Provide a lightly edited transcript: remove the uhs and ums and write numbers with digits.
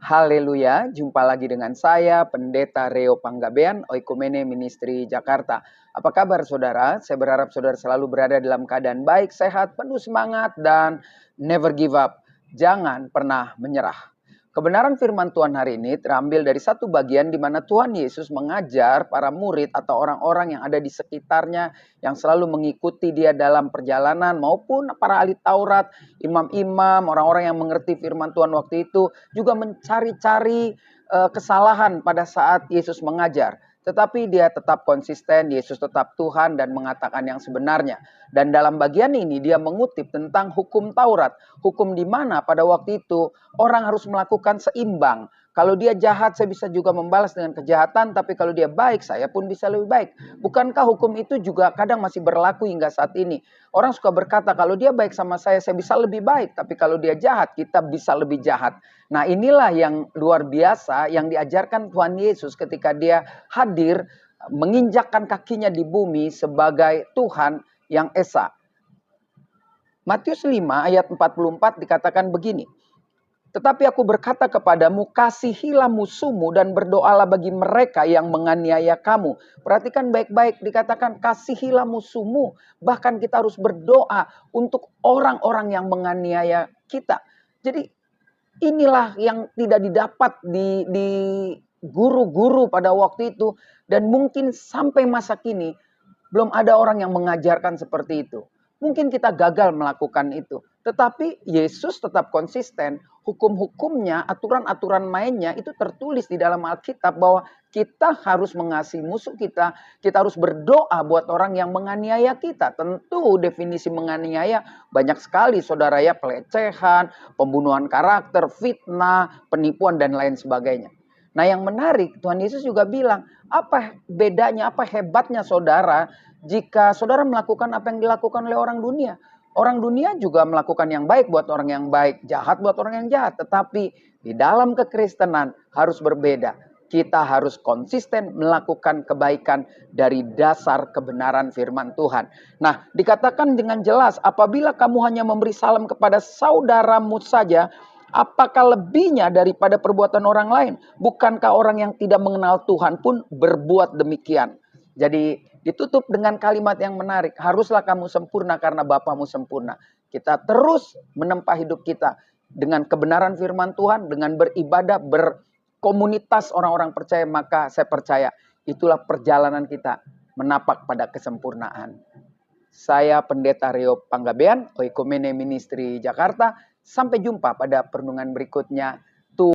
Haleluya, jumpa lagi dengan saya, Pendeta Reo Panggabean, Oikumene Ministry Jakarta. Apa kabar saudara? Saya berharap saudara selalu berada dalam keadaan baik, sehat, penuh semangat, dan never give up. Jangan pernah menyerah. Kebenaran firman Tuhan hari ini terambil dari satu bagian di mana Tuhan Yesus mengajar para murid atau orang-orang yang ada di sekitarnya yang selalu mengikuti dia dalam perjalanan maupun para ahli Taurat, imam-imam, orang-orang yang mengerti firman Tuhan waktu itu juga mencari-cari kesalahan pada saat Yesus mengajar. Tetapi dia tetap konsisten, Yesus tetap Tuhan dan mengatakan yang sebenarnya. Dan dalam bagian ini dia mengutip tentang hukum Taurat. Hukum di mana pada waktu itu orang harus melakukan seimbang. Kalau dia jahat, saya bisa juga membalas dengan kejahatan. Tapi kalau dia baik, saya pun bisa lebih baik. Bukankah hukum itu juga kadang masih berlaku hingga saat ini? Orang suka berkata, kalau dia baik sama saya bisa lebih baik. Tapi kalau dia jahat, kita bisa lebih jahat. Nah, inilah yang luar biasa yang diajarkan Tuhan Yesus ketika dia hadir menginjakkan kakinya di bumi sebagai Tuhan yang esa. Matius 5 ayat 44 dikatakan begini. Tetapi aku berkata kepadamu, kasihilah musuhmu dan berdoalah bagi mereka yang menganiaya kamu. Perhatikan baik-baik, dikatakan kasihilah musuhmu. Bahkan kita harus berdoa untuk orang-orang yang menganiaya kita. Jadi inilah yang tidak didapat di guru-guru pada waktu itu. Dan mungkin sampai masa kini belum ada orang yang mengajarkan seperti itu. Mungkin kita gagal melakukan itu. Tetapi Yesus tetap konsisten. Hukum-hukumnya, aturan-aturan mainnya itu tertulis di dalam Alkitab bahwa kita harus mengasihi musuh kita. Kita harus berdoa buat orang yang menganiaya kita. Tentu definisi menganiaya banyak sekali saudara ya. Pelecehan, pembunuhan karakter, fitnah, penipuan dan lain sebagainya. Nah yang menarik Tuhan Yesus juga bilang, apa bedanya, apa hebatnya saudara jika saudara melakukan apa yang dilakukan oleh orang dunia. Orang dunia juga melakukan yang baik buat orang yang baik, jahat buat orang yang jahat. Tetapi di dalam kekristenan harus berbeda. Kita harus konsisten melakukan kebaikan dari dasar kebenaran firman Tuhan. Nah, dikatakan dengan jelas, apabila kamu hanya memberi salam kepada saudaramu saja, apakah lebihnya daripada perbuatan orang lain? Bukankah orang yang tidak mengenal Tuhan pun berbuat demikian? Jadi ditutup dengan kalimat yang menarik. Haruslah kamu sempurna karena Bapamu sempurna. Kita terus menempa hidup kita dengan kebenaran firman Tuhan, dengan beribadah, berkomunitas orang-orang percaya. Maka saya percaya itulah perjalanan kita menapak pada kesempurnaan. Saya Pendeta Reo Panggabean, Oikumene Ministry Jakarta. Sampai jumpa pada perenungan berikutnya.